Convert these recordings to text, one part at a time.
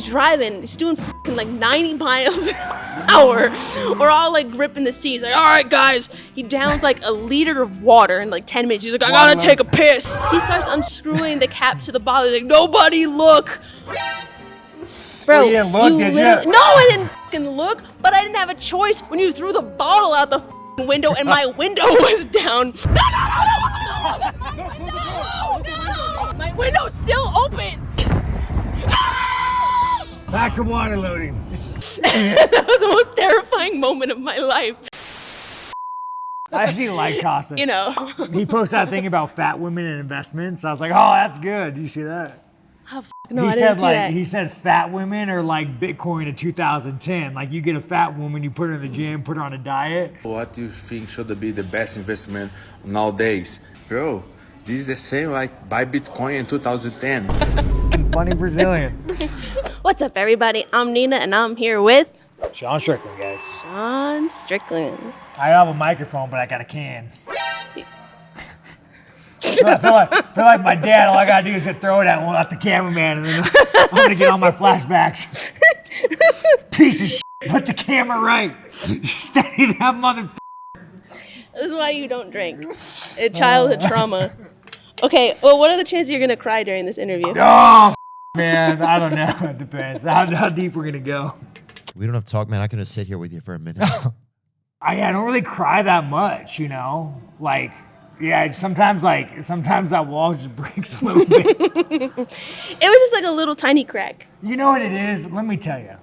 driving. He's doing fucking like 90 miles an hour. We're all like gripping the seat. He's like, all right, guys. He downs like a liter of water in like 10 minutes. He's like, I gotta take a piss. He starts unscrewing the cap to the bottle. He's like, nobody look. Bro, you didn't look, did you? No, I didn't fucking look, but I didn't have a choice when you threw the bottle out the window and my window was down. No! My window's still open. Back to water loading. That was the most terrifying moment of my life. I actually like Costa. You know. He posted that thing about fat women and investments. I was like, oh, that's good. Do you see that? Oh, no, I didn't see that. He said fat women are like Bitcoin in 2010. Like you get a fat woman, you put her in the gym, put her on a diet. What do you think should be the best investment nowadays? Bro, this is the same like buy Bitcoin in 2010. Funny Brazilian. What's up, everybody? I'm Nina, and I'm here with Sean Strickland, guys. Sean Strickland. I have a microphone, but I got a can. I feel like my dad, all I gotta do is throw it at the cameraman, and then I'm gonna get all my flashbacks. Piece of shit, put the camera right. Steady that mother. This is why you don't drink. Childhood trauma. Okay, well, what are the chances you're gonna cry during this interview? Oh, man, I don't know. It depends how deep we're gonna go. We don't have to talk, man. I can just sit here with you for a minute. I don't really cry that much, you know? Like, yeah, sometimes that wall just breaks a little bit. It was just like a little tiny crack. You know what it is? Let me tell you,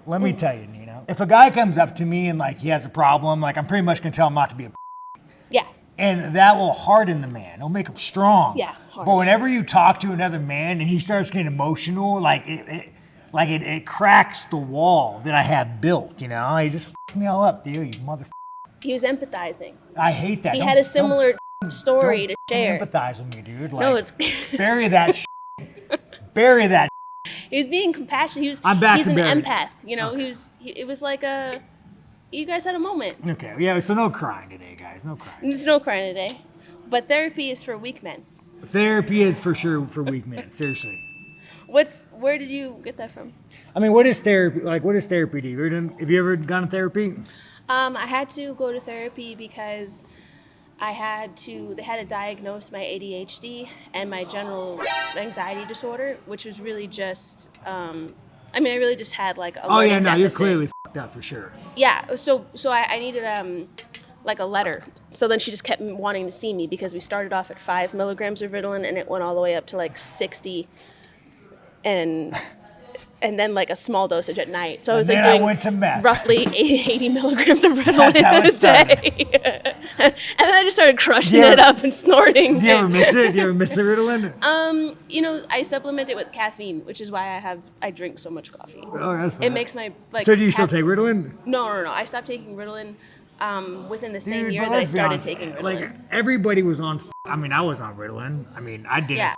Nina. If a guy comes up to me and like he has a problem, like I'm pretty much gonna tell him not to be a Yeah. and that will harden the man. It'll make him strong. Yeah, hard. But whenever you talk to another man and he starts getting emotional, it cracks the wall that I had built, you know? He just f***ed me all up, dude, you mother. He was empathizing. I hate that. He had a similar story to share. Don't empathize with me, dude. Like, No, it's bury that bury that. He was being compassionate. He's I'm back to an bury. empath. You know, it was like you guys had a moment. Okay, yeah, so no crying today, guys. No crying. There's no crying today. But therapy is for weak men. Therapy is for sure for weak men, seriously. Where did you get that from? I mean, what is therapy? Like, what does therapy do? Have you ever gone to therapy? I had to go to therapy because they had to diagnose my ADHD and my general anxiety disorder, which was really just, I really just had like a learning deficit. You're clearly f***ed up for sure. Yeah, so I needed like a letter. So then she just kept wanting to see me because we started off at 5 milligrams of Ritalin and it went all the way up to like 60 and then like a small dosage at night. So I was like doing roughly 80 milligrams of Ritalin a day. And then I just started crushing it up and snorting. Do you ever miss it? Do you ever miss the Ritalin? I supplement it with caffeine, which is why I drink so much coffee. Oh, that's fine. It makes my like. So do you still take Ritalin? No. I stopped taking Ritalin within the same year that I started taking Ritalin. Like everybody was on. I was on Ritalin. I didn't. Yeah.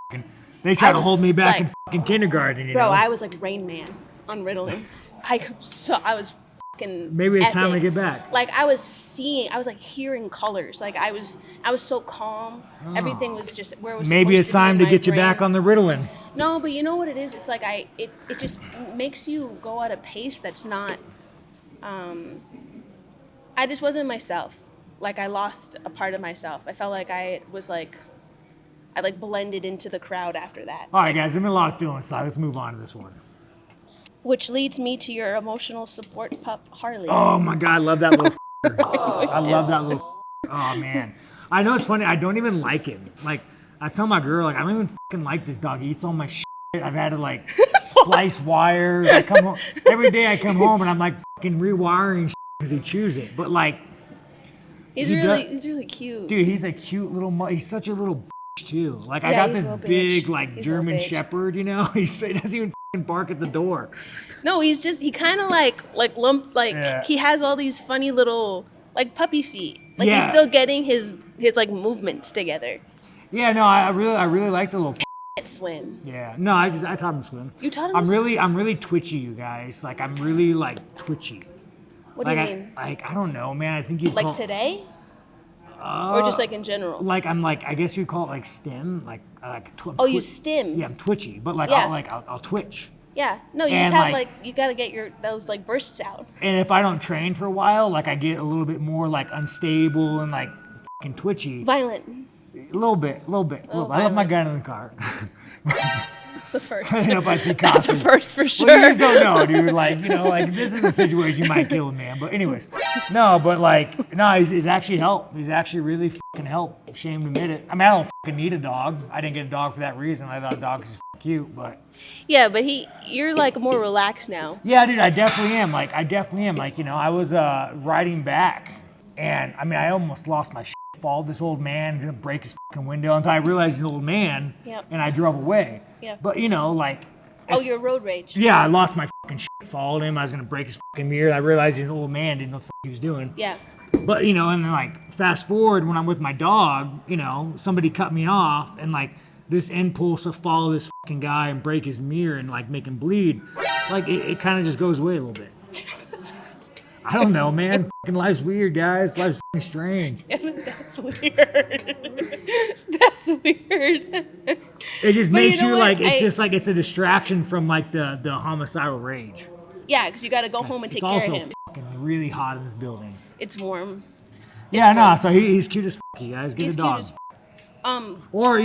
They tried to hold me back in fucking kindergarten. You know? I was like Rain Man on Ritalin. I was fucking. Maybe it's epic. time to get back. Like I was like hearing colors. Like I was so calm. Oh. Everything was just where it was. Maybe it's time to get you back on the Ritalin. No, but you know what it is? It's like it just makes you go at a pace that's not. I just wasn't myself. Like I lost a part of myself. I felt like I blended into the crowd after that. All right, guys, there's been a lot of feelings. So let's move on to this one. Which leads me to your emotional support pup, Harley. Oh my God, I love that little I love that little Oh man. I know it's funny, I don't even like him. Like, I tell my girl, like, I don't even fucking like this dog. He eats all my shit. I've had to like splice wires. I come home every day I come home and I'm like fucking rewiring because he chews it. But like he's really cute. Dude, he's a cute little he's such a little too. Like I got this big like German Shepherd, you know. He doesn't even bark at the door. No, he kind of he has all these funny little like puppy feet. Like he's still getting his like movements together. Yeah, no, I really like the little. Can't swim. Yeah, no, I taught him to swim. You taught him. I'm really twitchy, you guys. Like I'm really like twitchy. What do you mean? I don't know, man. I think you like today. Or just like in general? Like I'm like I guess you call it like stim, like you stim? Yeah, I'm twitchy, but like I'll twitch. Yeah. No, you And, just have like- you gotta get those like bursts out. And if I don't train for a while, like I get a little bit more like unstable and like fucking twitchy. Violent. A little bit. I left my gun in the car. That's the first. I don't know if I see That's cops. a first for sure. Well, you just don't know, dude. Like, like this is a situation you might kill a man. But anyways, no, he's actually helped. He's actually really fucking helped. Shame to admit it. I mean, I don't fucking need a dog. I didn't get a dog for that reason. I thought dogs is cute, but. Yeah, but you're like more relaxed now. Yeah, dude, I definitely am. Like, I was riding back, and I mean, I almost lost my shit. Followed this old man, gonna break his fucking window until I realized he's an old man, Yep. and I drove away. Yep. But Oh, your road rage. yeah, I lost my fucking shit. Followed him. I was gonna break his fucking mirror. I realized he's an old man. Didn't know what the fuck he was doing. Yeah. But and then like fast forward when I'm with my dog, somebody cut me off, and like this impulse to follow this fucking guy and break his mirror and like make him bleed, like it kind of just goes away a little bit. I don't know, man. Fucking life's weird, guys. Life's fucking strange. Yeah, but that's weird. That's weird. It just makes you know you what? like it's a distraction from like the homicidal rage. Yeah, because you got to go home and take It's care of also him. fucking really hot in this building. It's warm. Yeah, no. So he's cute as fuck, you guys. Get He's a cute dog. as Or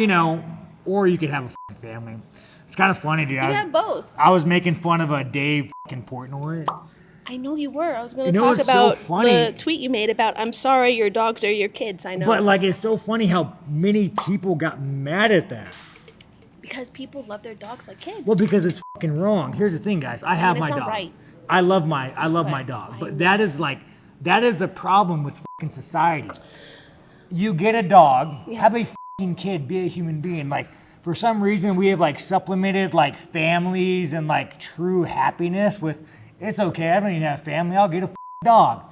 or you could have a fucking family. It's kind of funny, dude. You can have both. I was making fun of a Dave fucking Portnoy. I know you were. I was going to You know talk what's so about funny? the tweet you made about I'm sorry your dogs are your kids. I know. But like, it's so funny how many people got mad at that. Because people love their dogs like kids. Well, because it's fucking wrong. Here's the thing, guys. I have it's my not dog. right. I love my dog. But that is the problem with fucking society. You get a dog, have a fucking kid, be a human being. Like, for some reason, we have like supplemented like families and like true happiness with, it's okay, I don't even have family, I'll get a dog.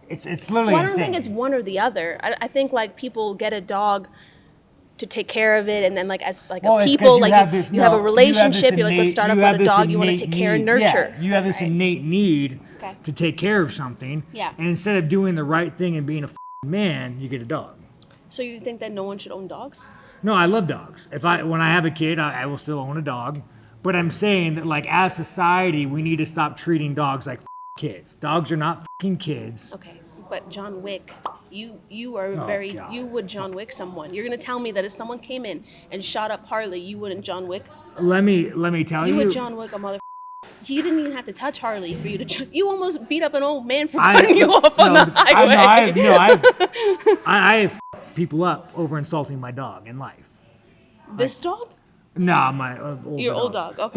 It's literally Well, I don't insane. think it's one or the other. I think like people get a dog to take care of it, and then like as like Well, a it's 'cause people you like have you, this- you have no, a relationship. You're like, let's innate- start off you have with a this dog. You want to innate take care and need- yeah, nurture. you have this right? innate need Okay. to take care of something. Yeah. And instead of doing the right thing and being a man, you get a dog. So you think that no one should own dogs? No, I love dogs. When I have a kid, I will still own a dog. But I'm saying that like as society, we need to stop treating dogs like kids. Dogs are not fucking kids. Okay, but John Wick, you are Oh, very God. you would John Wick someone. You're gonna tell me that if someone came in and shot up Harley, you wouldn't John Wick? Let me tell you. You would John Wick a mother. You didn't even have to touch Harley for you to. You almost beat up an old man for cutting you off on the highway. I have people up over insulting my dog in life. This dog? Nah, my old Your dog. old dog, okay.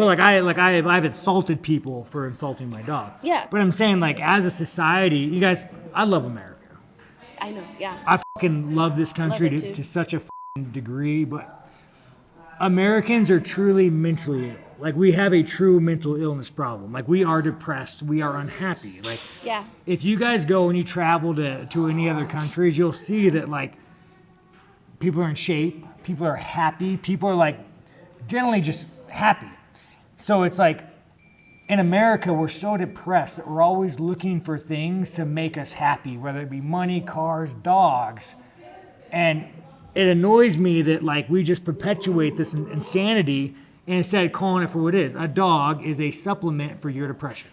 But I've insulted people for insulting my dog. Yeah. But I'm saying like as a society, you guys, I love America. I know, yeah. I fucking love this country Love it too. to such a fucking degree, but Americans are truly mentally ill. Like we have a true mental illness problem. Like we are depressed, we are unhappy. Like Yeah. if you guys go and you travel to any other countries, you'll see that like people are in shape, people are happy, people are like generally just happy. So it's like in America, we're so depressed that we're always looking for things to make us happy, whether it be money, cars, dogs. And it annoys me that like we just perpetuate this insanity and instead of calling it for what it is. A dog is a supplement for your depression.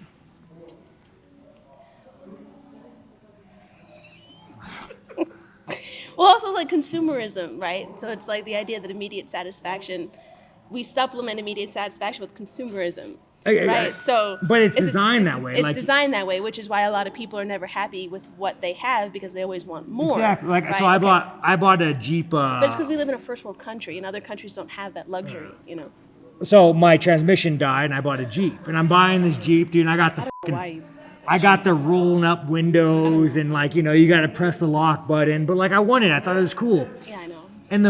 Well, also like consumerism, right? So it's like the idea that immediate satisfaction, we supplement immediate satisfaction with consumerism, right? So, but it's designed that way. It's Like- designed that way, which is why a lot of people are never happy with what they have because they always want more. Exactly. Like right? so, I Okay. bought a Jeep. But it's because we live in a first world country, and other countries don't have that luxury, you know. So my transmission died, and I bought a Jeep. And I'm buying this Jeep, dude. And I got the fucking, Why? I got the rolling up windows, and like you got to press the lock button. But like I wanted it. I thought it was cool. Yeah, I know. And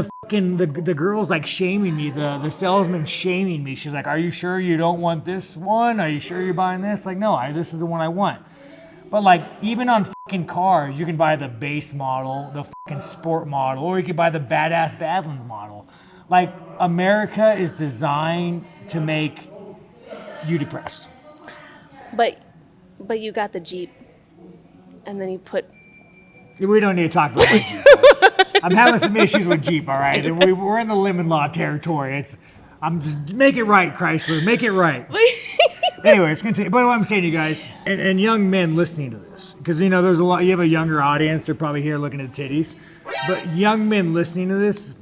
the girl's like shaming me. The salesman's shaming me. She's like, "Are you sure you don't want this one? Are you sure you're buying this?" Like, no, this is the one I want. But like even on fucking cars, you can buy the base model, the fucking sport model, or you can buy the badass Badlands model. Like America is designed to make you depressed. But you got the Jeep, and then you put. We don't need to talk about my Jeep. Guys. I'm having some issues with Jeep, all right? And we're in the lemon law territory. I'm just make it right, Chrysler. Make it right. Anyways, continue. But what I'm saying to you guys, and young men listening to this, because you know there's a lot. You have a younger audience. They're probably here looking at the titties. But young men listening to this,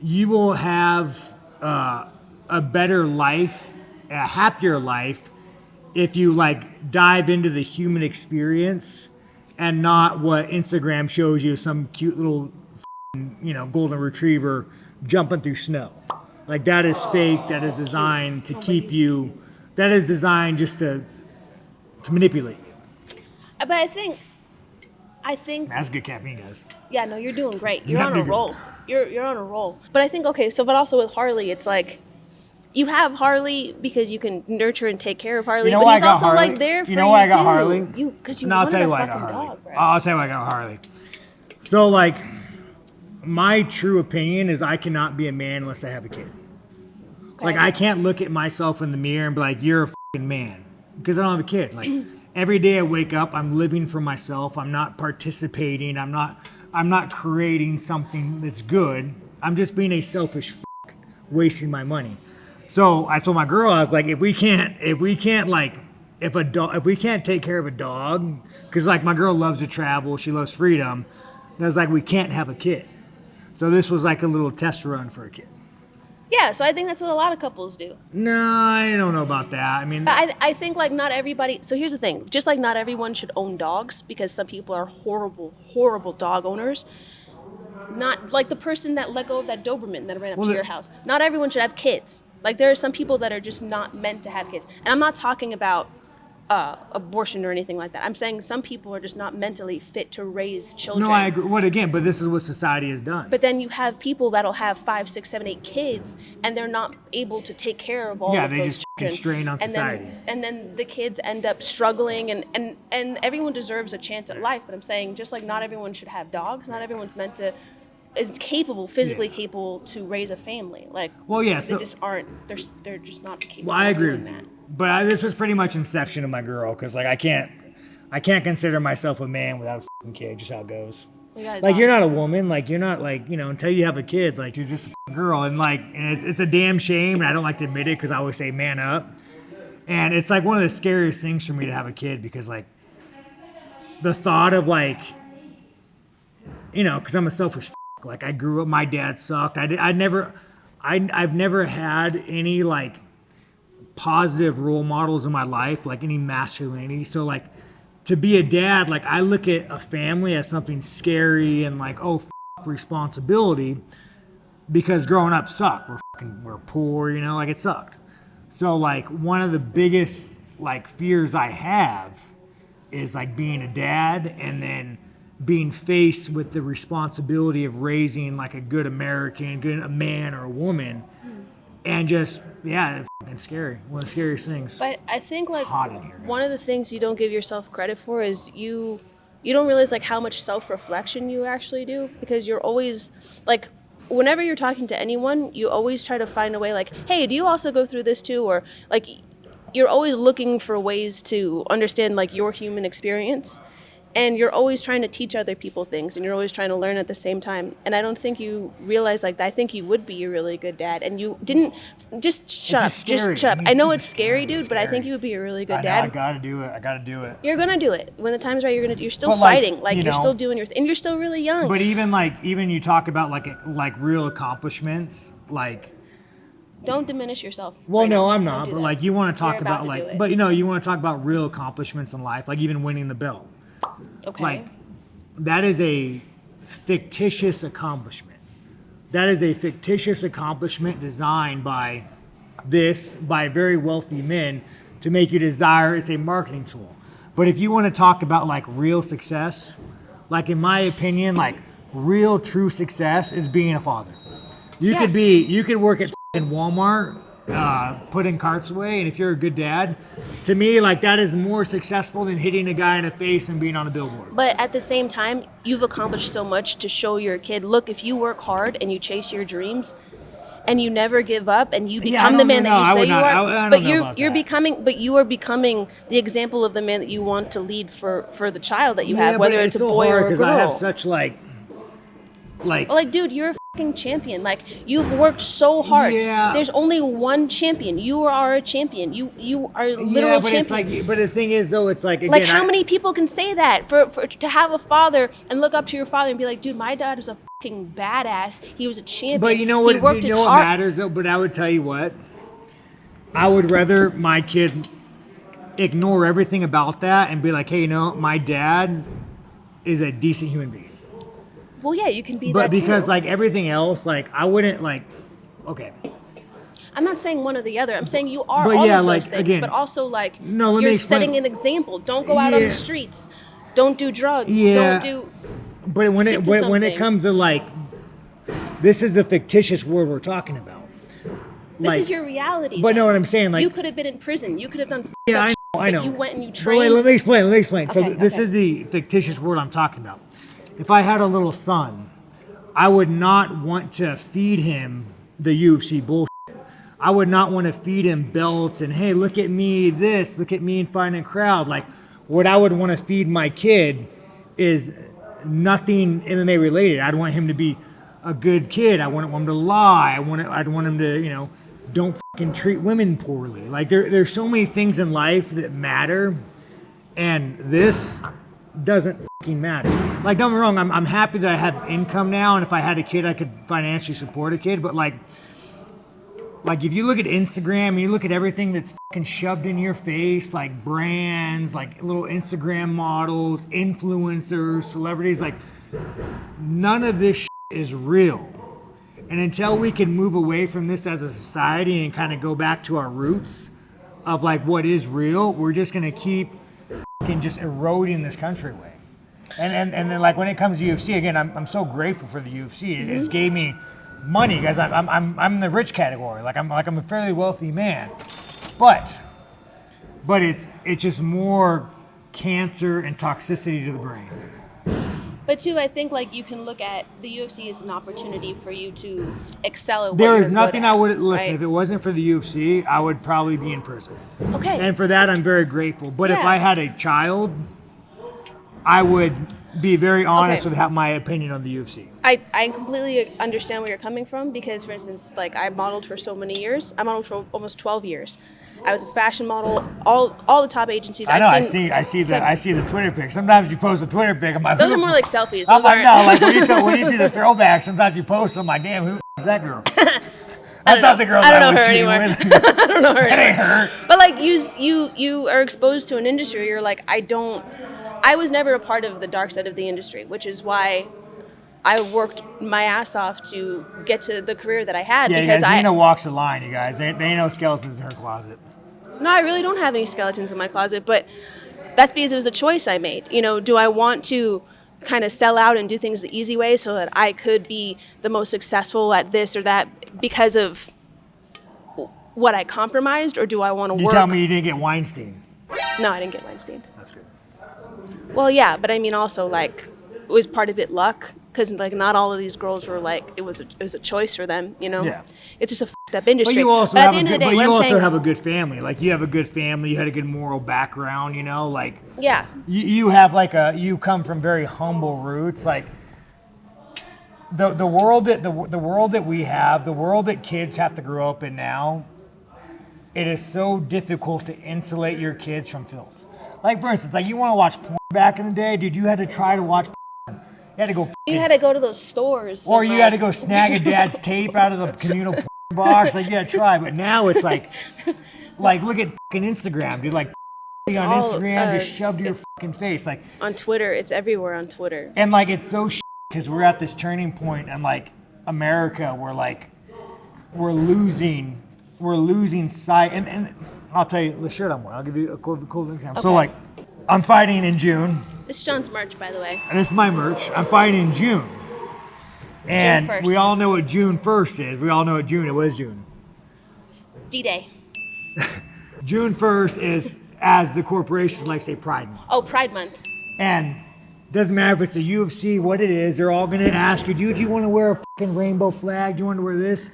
you will have a better life, a happier life, if you like dive into the human experience and not what Instagram shows you, some cute little, golden retriever jumping through snow. Like that is fake. That is designed to keep you. That is designed just to manipulate you. But I think That's good caffeine, guys. yeah, no, you're doing great. You're on a roll. You're on a roll. But I think but also with Harley, it's like you have Harley because you can nurture and take care of Harley, You know but why he's I got also Harley? like there for You know why I got too. Harley? Because you No, I'll wanted tell you a why I fucking got Harley. dog, bro. I'll tell you why I got Harley. So like, my true opinion is I cannot be a man unless I have a kid. Like I can't look at myself in the mirror and be like, you're a fucking man, because I don't have a kid. Like every day I wake up, I'm living for myself. I'm not participating. I'm not creating something that's good. I'm just being a selfish wasting my money. So I told my girl, I was like, if we can't take care of a dog, because like my girl loves to travel, she loves freedom. I was like, we can't have a kid. So this was like a little test run for a kid. Yeah, so I think that's what a lot of couples do. No, I don't know about that. I mean, I think like not everybody. So here's the thing: just like not everyone should own dogs, because some people are horrible, horrible dog owners. Not like the person that let go of that Doberman that ran up to your house. Not everyone should have kids. Like there are some people that are just not meant to have kids. And I'm not talking about abortion or anything like that. I'm saying some people are just not mentally fit to raise children. no, I agree. But this is what society has done. But then you have people that'll have 5, 6, 7, 8 kids, and they're not able to take care of all of they those just children. strain on society. And then the kids end up struggling, and everyone deserves a chance at life. But I'm saying, just like not everyone should have dogs, not everyone's is capable, physically capable to raise a family. Like, they just aren't. They're just not capable. Well, I agree of with doing you. that. But this was pretty much inception of my girl, because like I can't consider myself a man without a fucking kid. Just how it goes. Like you're not a woman. Like you're not like until you have a kid. Like you're just a girl, and it's a damn shame. And I don't like to admit it because I always say man up. And it's like one of the scariest things for me to have a kid, because like the thought of like because I'm a selfish. Like I grew up, my dad sucked. I've never had any like positive role models in my life, like any masculinity. So like to be a dad, like I look at a family as something scary and like, responsibility, because growing up sucked. We're poor, like it sucked. So like one of the biggest like fears I have is like being a dad and then being faced with the responsibility of raising like a good American, a man or a woman, and just it's fucking scary. One of the scariest things. But I think like Hot in here, one of the things you don't give yourself credit for is you don't realize like how much self-reflection you actually do, because you're always like, whenever you're talking to anyone, you always try to find a way like, hey, do you also go through this too? Or like you're always looking for ways to understand like your human experience. And you're always trying to teach other people things, and you're always trying to learn at the same time. And I don't think you realize like that. I think you would be a really good dad, and you didn't. Just shut up. Just shut up. I know it's scary, dude, but I think you would be a really good dad. I gotta do it. You're gonna do it when the time's right. You're still But, like, fighting. Like you're still doing and you're still really young. But even you talk about like real accomplishments, like. Don't diminish yourself. Well, right no, now. I'm Don't not. do But that. like you want to talk You're about about to like, do it. but you want to talk about real accomplishments in life, like even winning the belt. Okay. Like, that is a fictitious accomplishment. That is a fictitious accomplishment designed by very wealthy men to make you desire. It's a marketing tool. But if you want to talk about like real success, like in my opinion, like real true success is being a father. You could work at Walmart, putting carts away, and if you're a good dad, to me, like that is more successful than hitting a guy in the face and being on a billboard. But at the same time, you've accomplished so much to show your kid, look, if you work hard and you chase your dreams and you never give up and you become the man that you say you are, but you are becoming the example of the man that you want to lead for the child that you have, whether it's a boy or a girl. Because I have such like Like, dude, you're a fucking champion. Like, you've worked so hard. Yeah. There's only one champion. You are a champion. You are a literal but champion. it's like, but the thing is though, it's like, again, like, how many people can say that? For to have a father and look up to your father and be like, dude, my dad was a fucking badass. He was a champion. But you know what? He worked You know his what heart. matters though. But I would tell you what. I would rather my kid ignore everything about that and be like, hey, you know, my dad is a decent human being. Well, yeah, you can be But that because too. like everything else, like I wouldn't like. Okay. I'm not saying one or the other. I'm saying you are But all yeah, of like, those things. again, but also, like, no, let me you're explain. setting an example. Don't go out on Yeah. the streets. Don't do drugs. Yeah. Don't do. But when Stick to when it something. comes to like, this is a fictitious world we're talking about. This is your reality. But though. know what I'm saying? Like, you could have been in prison. You could have done. yeah, up I shit, know, I know. But you went and you But trained. wait, let me explain. So Okay, this okay. is the fictitious world I'm talking about. If I had a little son, I would not want to feed him the UFC bullshit. I would not want to feed him belts and, hey, look at me this, look at me in fighting a crowd. Like, what I would want to feed my kid is nothing MMA related. I'd want him to be a good kid. I want him to lie. I'd want him to, you know, don't fucking treat women poorly. Like, there's so many things in life that matter, and this doesn't fucking matter. Like, don't get me wrong, I'm happy that I have income now, and if I had a kid, I could financially support a kid, but like if you look at Instagram and you look at everything that's fucking shoved in your face, like brands, like little Instagram models, influencers, celebrities, like none of this shit is real. And until we can move away from this as a society and kind of go back to our roots of like what is real, we're just gonna keep fucking just eroding this country away. And then like when it comes to UFC, again, I'm so grateful for the UFC. It's gave me money, guys. I'm in the rich category. Like I'm a fairly wealthy man, but it's just more cancer and toxicity to the brain. But too, I think like you can look at the UFC as an opportunity for you to excel at what There is you're nothing good at, I would listen. right? If it wasn't for the UFC, I would probably be in prison. Okay. And for that, I'm very grateful. But if Yeah. I had a child, I would be very honest Okay. with my opinion on the UFC. I completely understand where you're coming from because, for instance, like I modeled for so many years. I modeled for almost 12 years. I was a fashion model, all the top agencies. I know. I've I see the Twitter pic. Sometimes you post a Twitter pic. I'm like, Those who are the more f- like selfies. I'm Those like, aren't. no, like when you do the throwback, sometimes you post. I'm like, damn, who the f- is that girl? I don't thought know. the girl I don't know was her shooting anymore. with. I don't know her That ain't anymore. her. But like you are exposed to an industry. You're like, I was never a part of the dark side of the industry, which is why I worked my ass off to get to the career that I had. Yeah, you because guys, Nina walks the line, you guys. They ain't no skeletons in her closet. No, I really don't have any skeletons in my closet, but that's because it was a choice I made. You know, do I want to kind of sell out and do things the easy way so that I could be the most successful at this or that because of what I compromised, or do I want to You work? tell me you didn't get Weinstein. No, I didn't get Weinstein. That's good. Well, yeah, but I mean also like was part of it luck? Because like not all of these girls were like it was a choice for them, you know. Yeah. It's just a fucked up industry. But you also at have the a end of good, the day, but what you I'm also saying, have a good family. Like you have a good family. You had a good moral background. You know, like yeah, you have like you come from very humble roots. Like the world that we have, the world that kids have to grow up in now. It is so difficult to insulate your kids from filth. Like for instance, like you want to watch porn back in the day, dude. You had to try to watch porn. You had to go. you had to go to those stores, Or and, you like, had to go snag a dad's tape out of the communal porn box. Like, you gotta try. But now it's like look at fucking Instagram, dude. Like, on all, Instagram just shoved to your it's- fucking face. Like, on Twitter. It's everywhere on Twitter. and like, it's so because we're at this turning point in like America where like we're losing sight. And I'll tell you the shirt I'm wearing. I'll give you a cool example. So Okay. like, I'm fighting in June. This is John's merch, by the way. And this is my merch. I'm fighting in June. And 1st. we all know what June 1st is. We all know what June, it was June. D-Day. June 1st is, as the corporation like say, Pride Month. Oh, Pride Month. And doesn't matter if it's a UFC, what it is, they're all gonna ask you, do you want to wear a fucking rainbow flag? Do you want to wear this?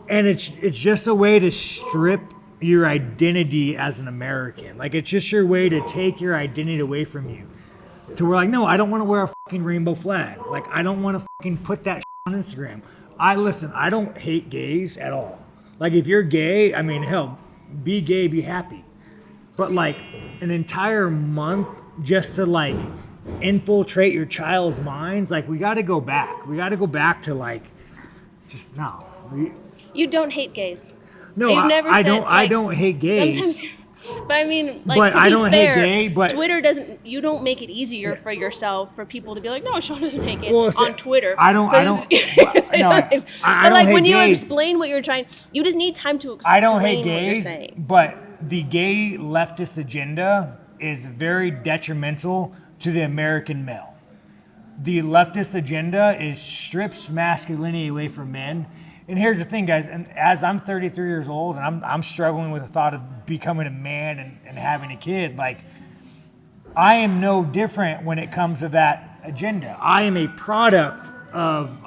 And it's just a way to strip your identity as an American. Like it's just your way to take your identity away from you. To where like, no, I don't want to wear a fucking rainbow flag. Like I don't want to fucking put that on Instagram. I don't hate gays at all. Like, if you're gay, I mean, hell, be gay, be happy. But like an entire month just to like infiltrate your child's minds, like we got to go back. We got to go back to like, just no. You don't hate gays. No, You've never said, I don't hate gays. Sometimes, but I mean, like, But to be I don't fair, hate gay, but Twitter doesn't. You don't make it easier for yourself for people to be like, no, Sean doesn't hate gays Well, see, on Twitter. I don't. I don't but like hate when you gays. explain what you're trying, you just need time to explain I don't hate what you're gays, saying. but the gay leftist agenda is very detrimental to the American male. The leftist agenda strips masculinity away from men. And here's the thing, guys, and as I'm 33 years old and I'm struggling with the thought of becoming a man and having a kid, like, I am no different when it comes to that agenda. I'm a product of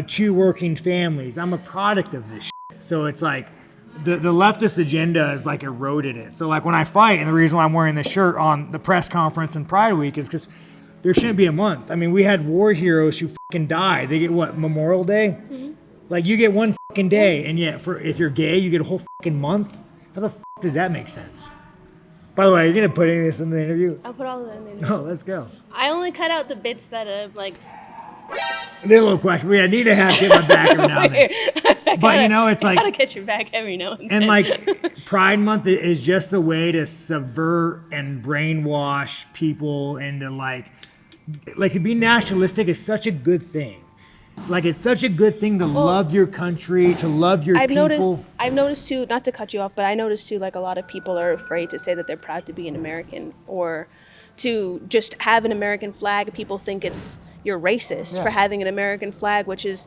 two working families. I'm a product of this shit. So it's like the leftist agenda has like eroded it. So like when I fight, and the reason why I'm wearing this shirt on the press conference and Pride Week is because there shouldn't be a month. I mean, we had war heroes who fucking died. They get what, Memorial Day? Mm-hmm. Like, you get one fucking day, and yet if you're gay, you get a whole fucking month? How the fuck does that make sense? By the way, you're gonna put any of this in the interview? I'll put all of it in the interview. Oh, let's go. I only cut out the bits that are like. They're a little question. I need to get my back every now and then. But it's like, I gotta get your back every now and then. and like Pride Month is just a way to subvert and brainwash people into like to be nationalistic is such a good thing. Like, it's such a good thing to love your country, to love your people. I've noticed too, not to cut you off, but I noticed too, like, a lot of people are afraid to say that they're proud to be an American, or to just have an American flag. People think you're racist for having an American flag, which is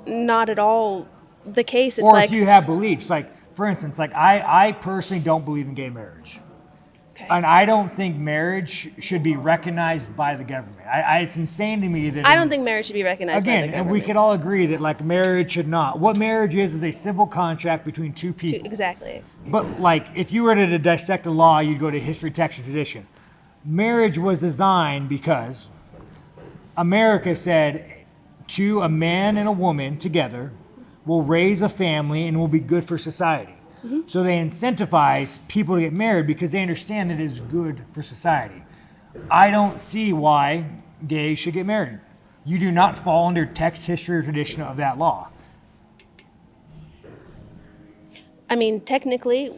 not at all the case. It's or like, if you have beliefs, like, for instance, like I personally don't believe in gay marriage. Okay. And I don't think marriage should be recognized by the government. It's insane to me that I don't think marriage should be recognized by the government. Again, and we could all agree that like marriage should not. What marriage is a civil contract between two people. Exactly. But like, if you were to dissect the law, you'd go to history, text, and tradition. Marriage was designed because America said a man and a woman together will raise a family and will be good for society. Mm-hmm. So they incentivize people to get married because they understand that it is good for society. I don't see why gays should get married. You do not fall under text, history, or tradition of that law. I mean, technically,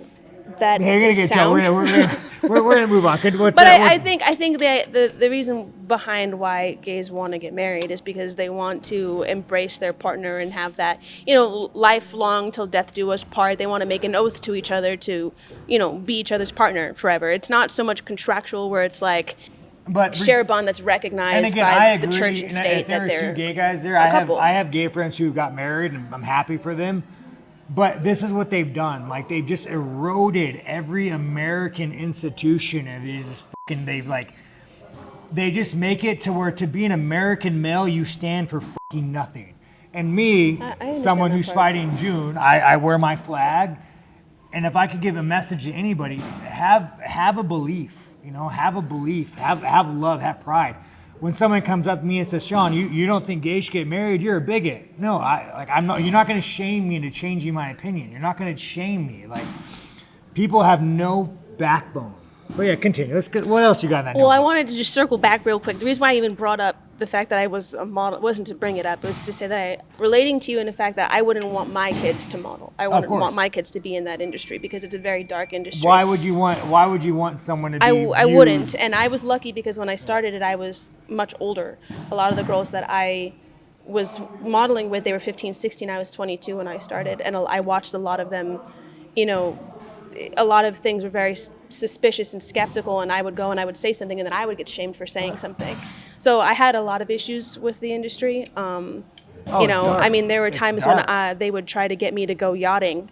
that you're gonna get sound. We're gonna move on. I think the reason behind why gays want to get married is because they want to embrace their partner and have that, lifelong till death do us part. They want to make an oath to each other to, be each other's partner forever. It's not so much contractual where it's like share a bond that's recognized by the church and state that they're two gay guys there. a couple. I have gay friends who got married, and I'm happy for them. But this is what they've done. Like, they've just eroded every American institution, and they just make it to where to be an American male, you stand for fucking nothing. And me, someone who's fighting June, I wear my flag. And if I could give a message to anybody, have a belief, have a belief, have love, have pride. When someone comes up to me and says, Sean, you don't think gays should get married, you're a bigot. No, I'm not. You're not going to shame me into changing my opinion. You're not going to shame me. Like, people have no backbone. But yeah, continue. What else you got in that? Well, I wanted to just circle back real quick. The reason why I even brought up the fact that I was a model wasn't to bring it up. It was to say that relating to you in the fact that I wouldn't want my kids to model. I wouldn't want my kids to be in that industry because it's a very dark industry. Why would you want someone to be? I wouldn't. And I was lucky because when I started it, I was much older. A lot of the girls that I was modeling with, they were 15, 16. I was 22 when I started, and I watched a lot of them. A lot of things were very suspicious and skeptical, and I would go and I would say something, and then I would get shamed for saying something. So I had a lot of issues with the industry. I mean, there were times when they would try to get me to go yachting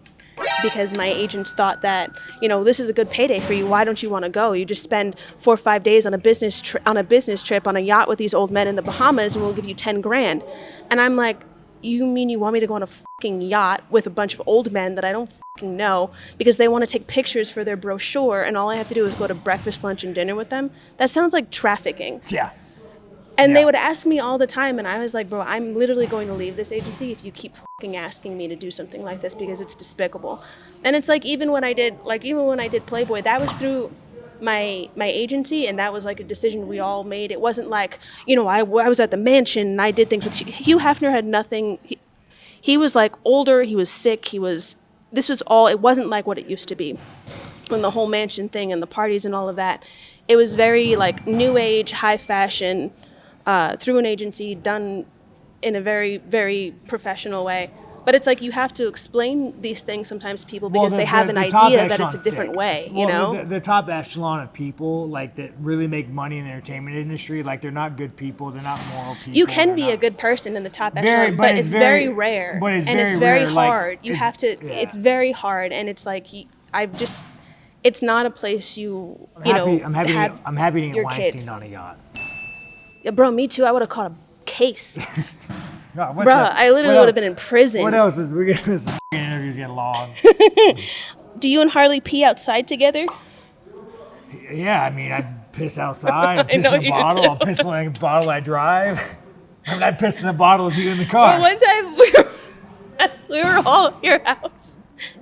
because my agents thought that, this is a good payday for you. Why don't you want to go? You just spend 4 or 5 days on a business trip on a yacht with these old men in the Bahamas, and we'll give you $10,000. And I'm like, you mean you want me to go on a fucking yacht with a bunch of old men that I don't fucking know because they want to take pictures for their brochure, and all I have to do is go to breakfast, lunch, and dinner with them? That sounds like trafficking. Yeah. And they would ask me all the time, and I was like, bro, I'm literally going to leave this agency if you keep fucking asking me to do something like this because it's despicable. And it's like even when I did Playboy, that was through my agency, and that was like a decision we all made. It wasn't like, you know, I was at the mansion and I did things with Hugh Hefner had nothing. He was like older, he was sick, it wasn't like what it used to be. And the whole mansion thing and the parties and all of that, it was very like new age, high fashion, through an agency, done in a very, very professional way. But it's like you have to explain these things sometimes to people because they have an idea that it's a different way, you know? The top echelon of people like that really make money in the entertainment industry, like they're not good people, they're not moral people. You can be a good person in the top echelon, but it's very rare. But it's and very it's very hard. It's very hard, and it's like it's not a place I'm happy to get Weinstein on a yacht. Yeah, bro, me too. I would have caught a case. No, I literally would have been in prison. What else is this interview's getting long? Do you and Harley pee outside together? Yeah, I mean, I piss outside. I piss in a bottle. I'll piss in a bottle I drive. I mean, I piss in the bottle of you in the car. Well, one time we were all at your house,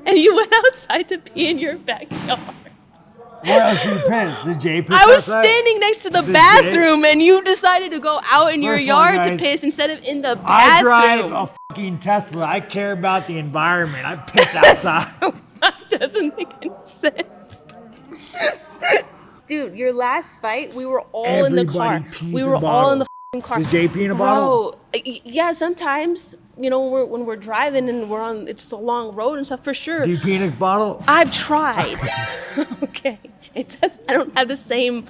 and you went outside to pee in your backyard. Where else did you piss? Did Jay piss I was outside? standing next to the bathroom, and you decided to go out in your yard to piss instead of in the bathroom. I drive a fucking Tesla. I care about the environment. I piss outside. That doesn't make any sense. Dude, your last fight, we were all in the car. We were all in the fucking car. Does Jay pee in a bottle? Bro, yeah, sometimes. You know, when we're driving and it's a long road and stuff, for sure. Do you pee in a bottle? I've tried. Okay. I don't have the same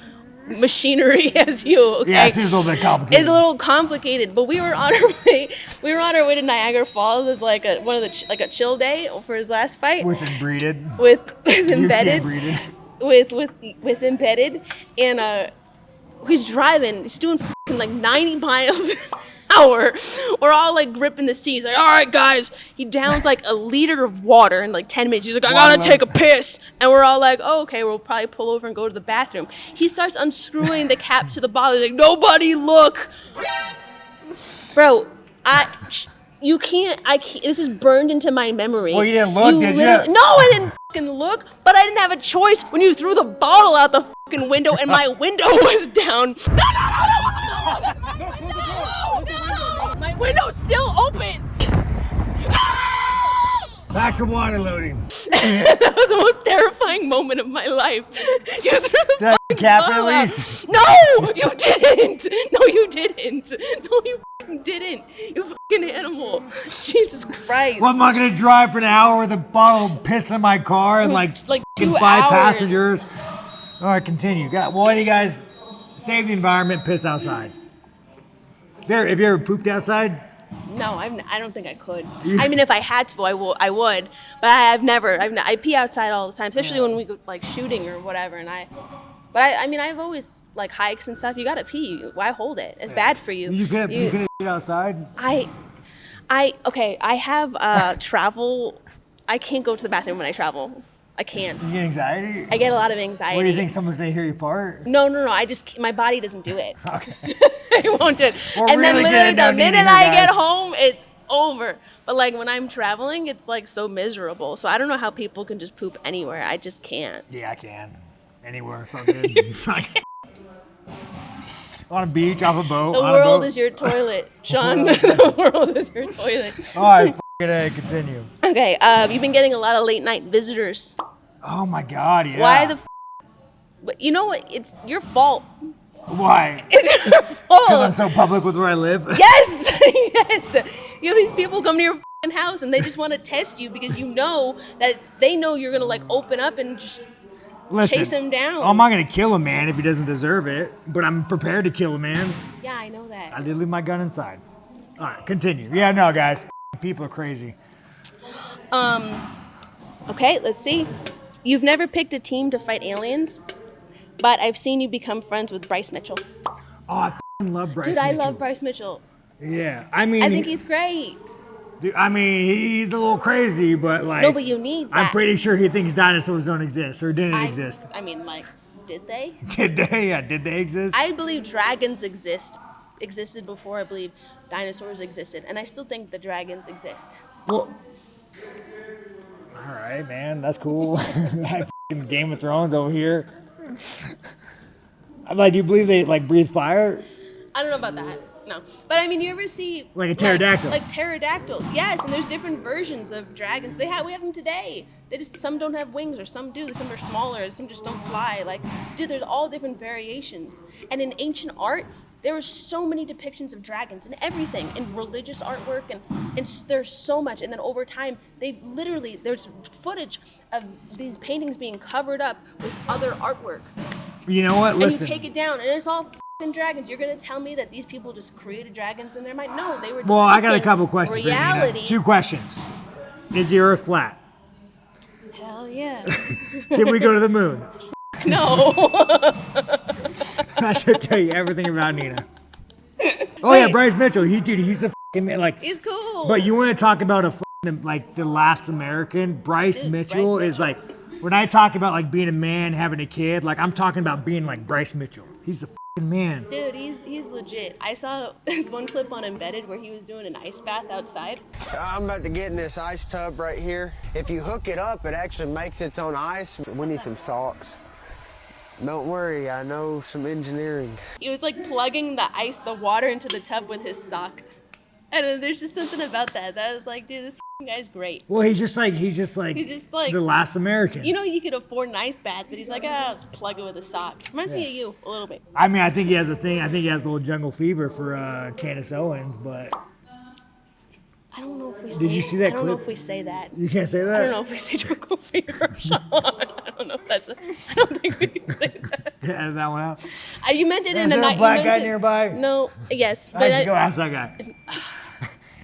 machinery as you, okay? Yeah, it seems a little bit complicated. It's a little complicated, but we were on our way. We were on our way to Niagara Falls as like a chill day for his last fight. With Embedded. With Embedded. With Embedded, and he's driving. He's doing like 90 miles an hour. We're all like gripping the seat. He's like, all right, guys. He downs like a liter of water in like 10 minutes. He's like, I gotta take a piss. And we're all like, oh, okay, we'll probably pull over and go to the bathroom. He starts unscrewing the cap to the bottle. He's like, nobody look. Bro, you can't, this is burned into my memory. Well, you didn't look, did you? No, I didn't fucking look, but I didn't have a choice when you threw the bottle out the fucking window and my window was down. No! My window's still open. Back to water loading. That was the most terrifying moment of my life. You threw the cap at bottle least. out. No, you didn't. No, you didn't. No, you fucking didn't. You fucking animal. Jesus Christ. Well, I'm not gonna drive for an hour with a bottle of piss in my car and like 2 5 hours. passengers. All right, continue. Well, you guys save the environment, piss outside. Have you ever pooped outside? No, I don't think I could. I mean, if I had to, I would. But I've never. I pee outside all the time, especially when we go like shooting or whatever. But I mean, I've always like hikes and stuff. You gotta pee. Why hold it? It's bad for you. You couldn't eat outside. I have travel. I can't go to the bathroom when I travel. I can't. You get anxiety? I get a lot of anxiety. What do you think? Someone's gonna hear you fart? No. My body doesn't do it. Okay. It won't do it. We're and then really literally the minute I get guys. home, it's over. But like when I'm traveling, it's like so miserable. So I don't know how people can just poop anywhere. I just can't. Yeah, I can. Anywhere. It's all good. On a beach, off a boat. The world is your toilet, Sean. The world is your toilet. All right, continue. Okay, you've been getting a lot of late night visitors. Oh my God, yeah. Why the But you know what? It's your fault. Why? It's your fault. Because I'm so public with where I live? Yes! Yes! You know, these people come to your house and they just want to test you because you know that they know you're going to like open up and just chase him down. I'm not going to kill a man if he doesn't deserve it, but I'm prepared to kill a man. Yeah, I know that. I did leave my gun inside. All right, continue. Yeah, no, guys. People are crazy. Okay, let's see. You've never picked a team to fight aliens, but I've seen you become friends with Bryce Mitchell. Oh, I love Bryce Dude, Mitchell. I love Bryce Mitchell. Yeah, I mean... I think he's great. Dude, I mean, he's a little crazy, but like... No, but you need that. I'm pretty sure he thinks dinosaurs don't exist or didn't exist. I mean, like, did they? Did they? Yeah, did they exist? I believe dragons exist. existed before I believe dinosaurs existed, and I still think the dragons exist. Well, all right, man, that's cool. Game of Thrones over here. Like, do you believe they like breathe fire? I don't know about that. No. But I mean, you ever see Like a pterodactyl? Like pterodactyls, yes. And there's different versions of dragons. We have them today. Some don't have wings, or some do. Some are smaller. Some just don't fly. Like, dude, there's all different variations. And in ancient art, there were so many depictions of dragons and everything, in religious artwork, and there's so much. And then over time, there's footage of these paintings being covered up with other artwork. You know what? Listen. And you take it down, and it's all f***ing dragons. You're gonna tell me that these people just created dragons in their mind? No, they were. Well, I got a couple questions reality. for you, Nina. 2 questions. Is the Earth flat? Hell yeah. Did we go to the moon? No. I should tell you everything about Nina. Oh yeah, Bryce Mitchell. He's the f***ing man. Like, he's cool. But you want to talk about like the last American? Bryce Mitchell is like, when I talk about like being a man, having a kid, like I'm talking about being like Bryce Mitchell. He's a f***ing man. Dude, he's legit. I saw this one clip on Embedded where he was doing an ice bath outside. I'm about to get in this ice tub right here. If you hook it up, it actually makes its own ice. We need some socks. Don't worry, I know some engineering. He was like plugging the water into the tub with his sock. And then there's just something about that was like, dude, this guy's great. Well, he's just like the last American. You know, you could afford an ice bath, but he's like, I'll just plug it with a sock. Reminds me of you a little bit. I mean, I think he has a thing. I think he has a little jungle fever for Candace Owens, but I don't know if we say. Did you see that I don't know clip? if we say that. You can't say that? I don't know if we say jungle fever, Sean. I don't know if that's. I don't think we can say that. Yeah, edit that one out. You meant it in Is a there night. a black guy nearby? No. Yes, I but should go ask that guy.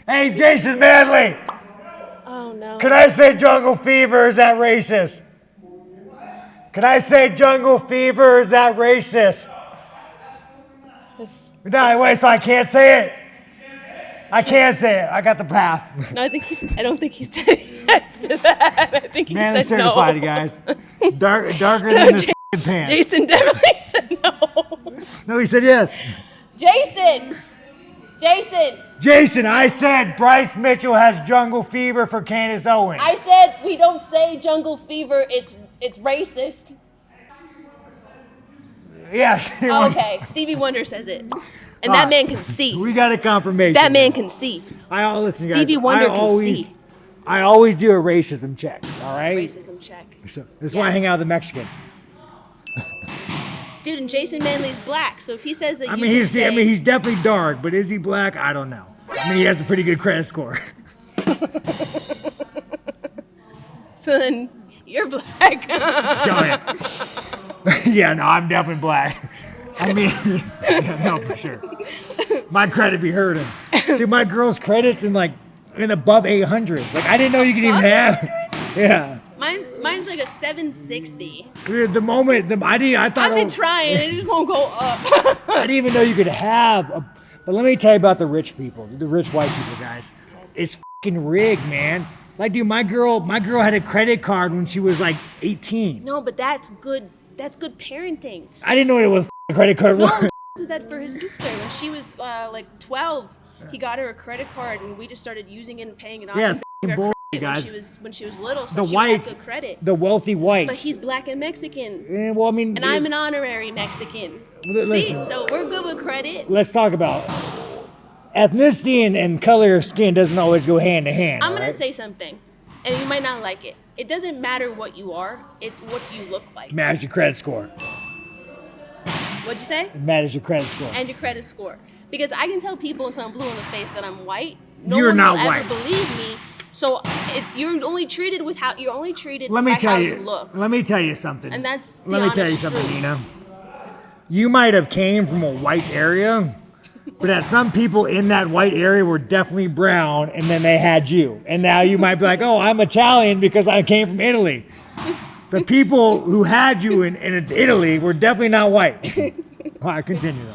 Hey, Jason Manley. Oh no. Could I say jungle fever? Is that racist? Could I say jungle fever? Is that racist? No, wait, so I can't say it? I can't say it. I got the pass. No, I don't think he said yes to that. I think he Manly said certified, no. guys. Darker than the pants. Jason definitely said no. No, he said yes. Jason, I said Bryce Mitchell has jungle fever for Candace Owens. I said we don't say jungle fever. It's racist. Yeah. Okay, Stevie Wonder says it, and that man can see. We got a confirmation. That man can see. Listen, guys. Stevie Wonder can see. I always do a racism check. All right. Racism check. So this is why I hang out with the Mexican. Dude, and Jason Manley's black, so if he says that, he's definitely dark, but is he black? I don't know. I mean, he has a pretty good credit score. So then you're black. Yeah, no, I'm definitely black. I mean, yeah, no, for sure. My credit be hurting. Dude, my girl's credits in above 800s. Like, I didn't know you could even have. Yeah. Mine's like a 760. Dude, I thought I've been trying, it just won't go up. I didn't even know you could have but let me tell you about the rich people, the rich white people, guys. It's fucking rigged, man. Like, dude, my girl had a credit card when she was like 18. No, but that's good parenting. I didn't know what it was a credit card was. No, did that for his sister when she was like 12. He got her a credit card, and we just started using it and paying it off. Yeah, it's bullshit, guys. When she was little, so The she whites, had good credit. the wealthy whites. But he's black and Mexican. Well, I mean, And I'm an honorary Mexican. Listen, See, so we're good with credit. let's talk about ethnicity and color of skin doesn't always go hand to hand. I'm gonna right? say something, and you might not like it. It doesn't matter what you are; it's what you look like. Matters your credit score. What'd you say? It matters your credit score. And your credit score. Because I can tell people until I'm blue in the face that I'm white. No You're one not will white. ever believe me. So you're only treated by how you look. Let me tell you something. And that's the Let me tell you honest something, truth. Nina. You might have came from a white area, but that some people in that white area were definitely brown, and then they had you. And now you might be like, oh, I'm Italian because I came from Italy. The people who had you in Italy were definitely not white. All right, continue though.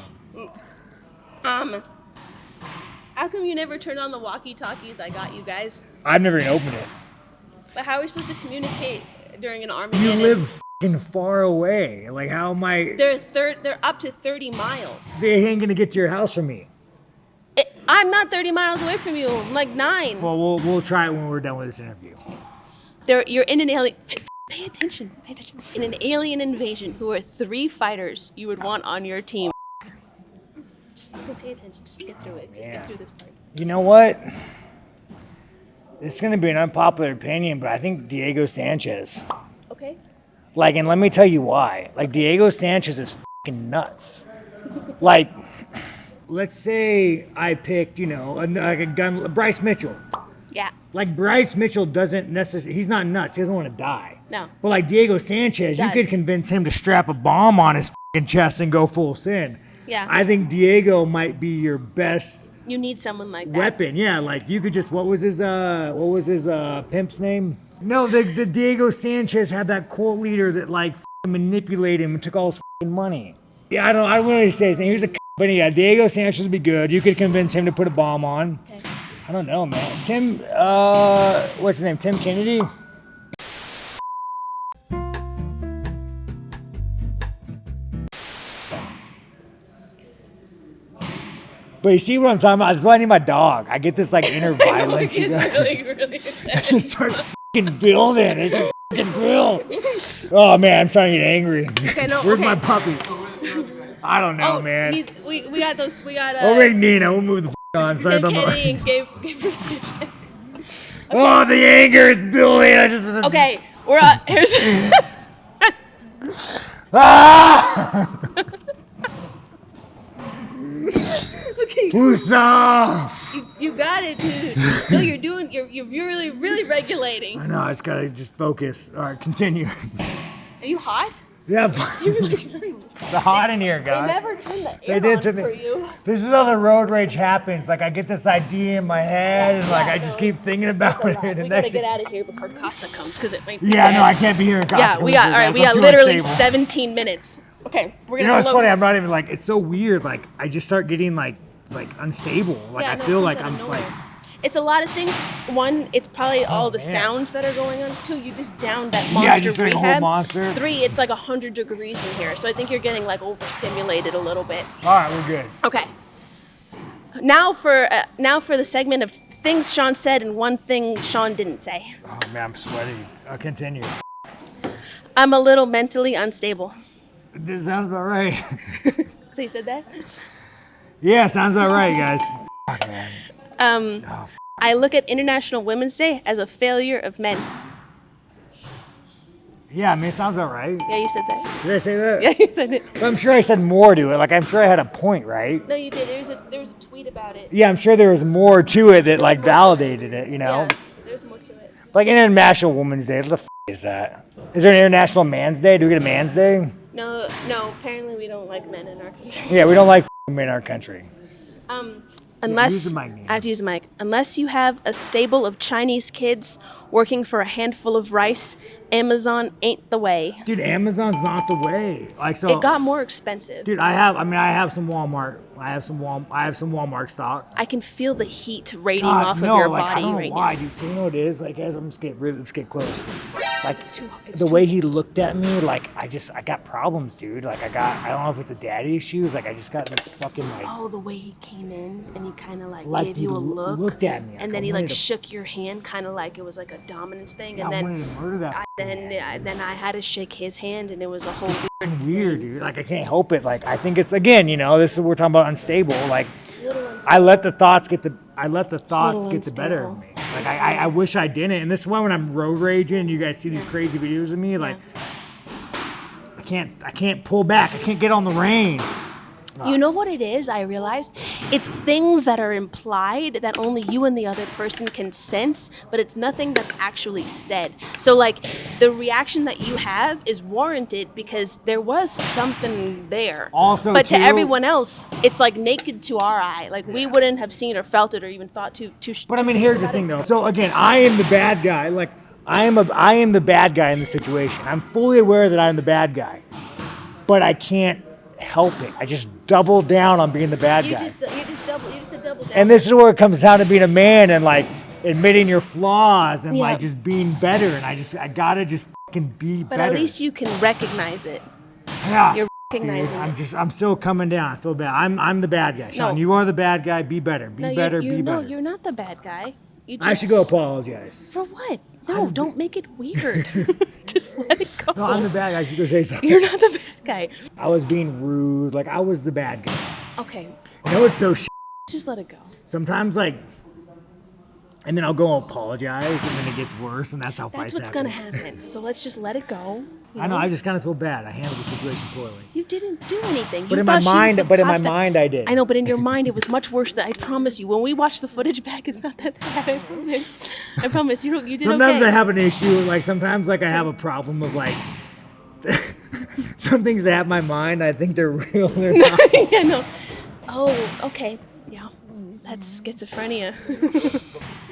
How come you never turned on the walkie-talkies I got you guys? I've never even opened it. But how are we supposed to communicate during an army? You live fucking far away. Like, how am I? They're up to 30 miles. They ain't gonna get to your house from me. I'm not 30 miles away from you. I'm like 9. Well, we'll try it when we're done with this interview. You're in an alien. Pay attention. In an alien invasion, who are 3 fighters you would want on your team? Just pay attention. Just get through it. Just get through this part. You know what? It's gonna be an unpopular opinion, but I think Diego Sanchez. Okay. Like, and let me tell you why. Like, Diego Sanchez is fucking nuts. Like, let's say I picked, like a gun, Bryce Mitchell. Yeah. Like, Bryce Mitchell doesn't necessarily, he's not nuts. He doesn't want to die. No. But like Diego Sanchez, you could convince him to strap a bomb on his fucking chest and go full send. Yeah. I think Diego might be your best You need someone like that. weapon. Yeah, like you could just, what was his pimp's name? No, the Diego Sanchez had that cult leader that like manipulated him and took all his money. Yeah, I don't really say his name. He was a but yeah, Diego Sanchez would be good. You could convince him to put a bomb on. Okay. I don't know, man. Tim, what's his name? Tim Kennedy? But you see what I'm talking about? That's why I need my dog. I get this like inner violence. It's really It just starts fucking building. It just fucking builds. Oh man, I'm starting to get angry. Okay, no. Where's my puppy? I don't know, man. We got those. We got. Oh wait, Nina, we'll move the on. Sorry Tim about my. Kennedy and Gabe Sanchez. Oh, the anger is building. I just. Okay, we're here's. Ah! Okay. Woosah! You got it, dude. No, you're really regulating. I know, I just gotta just focus. All right, continue. Are you hot? Yeah, Seriously, it's hot in here, they guys. never turned the They air did on to me. for you. This is how the road rage happens. Like, I get this idea in my head, and like, I just keep thinking about it. And We gotta get out of here before Costa comes, because it might. Yeah, no, I can't be here in Costco. Yeah, we got literally 17 minutes. Okay, we're gonna. You know, it's funny. I'm not even like. It's so weird. Like, I just start getting like unstable. Like, Yeah, I no, feel it like comes out I'm of like. nowhere. It's a lot of things. One, it's probably all the man. sounds that are going on. 2, you just downed that Yeah, monster I just drank a whole rehab. monster. 3, it's like 100 degrees in here, so I think you're getting like overstimulated a little bit. All right, we're good. Okay. Now for the segment of things Sean said and one thing Sean didn't say. Oh man, I'm sweaty. I'll continue. I'm a little mentally unstable. This sounds about right. So you said that? Yeah, sounds about right, guys. Fuck, man. I look at International Women's Day as a failure of men. Yeah, I mean, it sounds about right. Yeah, you said that. Did I say that? Yeah, you said it. But I'm sure I said more to it. Like, I'm sure I had a point, right? No, you did. There was a tweet about it. Yeah, I'm sure there was more to it that, like, validated it, you know? Yeah, there's more to it. Like, International Women's Day, what the is that? Is there an International Man's Day? Do we get a Man's Day? No, apparently we don't like men in our country. Yeah, we don't like men in our country. Unless use the mic, Nina. I have to use the mic. Unless you have a stable of Chinese kids working for a handful of rice, Amazon ain't the way. Dude, Amazon's not the way. Like, so. It got more expensive. Dude, I have some Walmart. I have some Walmart stock. I can feel the heat radiating God, off no, of your like, body I don't know right why, now. dude. So you know what it is? Like, as let's get close. Like, it's the too- way he looked at me, like, I got problems, dude. Like, I don't know if it's the daddy issues. Like, I just got this fucking, like. Oh, the way he came in and he kind of like gave he you a look. looked at me. And I then he wanted like to- shook your hand, kind of like it was like a dominance thing. Yeah, And I then wanted to murder that. then I had to shake his hand, and it was a whole weird. Weird, dude. Like, I can't help it. Like, I think it's, again, this is what we're talking about unstable. Like, little unstable. I let the thoughts get the little better of unstable. me. Like, I wish I didn't. And this is why when I'm road raging, you guys see these crazy videos of me, like, I can't pull back. I can't get on the reins. You know what it is? I realized it's things that are implied that only you and the other person can sense, but it's nothing that's actually said. So like the reaction that you have is warranted because there was something there. Also, but to too- everyone else, it's like naked to our eye. Like we wouldn't have seen or felt it or even thought to. But I mean, here's the thing, though. So again, I am the bad guy. Like, I am the bad guy in the situation. I'm fully aware that I'm the bad guy, but I can't help it. I just double down on being the bad guy. You're just a double down. And this is where it comes down to being a man and like admitting your flaws and Yeah. like just being better. And I gotta just fucking be But better. at least you can recognize it. Yeah. You're recognizing it. I'm still coming down. I feel bad. I'm the bad guy. Sean, No. you are the bad guy. Be better. Be better. Be No, better. you're not the bad guy. You just, I should go apologize. For what? No, don't make it weird. Just let it go. No, I'm the bad guy. I should go say something. You're not the bad guy. I was being rude. Like, I was the bad guy. Okay, You know, it's so just let it go. sometimes, like, and then I'll go apologize, and then it gets worse, and that's how That's fights what's happen. gonna happen. So let's just let it go. I know. I just kind of feel bad. I handled the situation poorly. You didn't do anything. But You in my thought she was mind, with but in my Costa. mind, I did. I know, but in your mind, it was much worse. That I promise you. When we watch the footage back, it's not that bad. I promise. I promise. You did Sometimes okay. I have an issue. Like sometimes, like I have a problem of like some things that have my mind. I think they're real. They're not. Yeah, no. Oh, okay. Yeah, that's schizophrenia.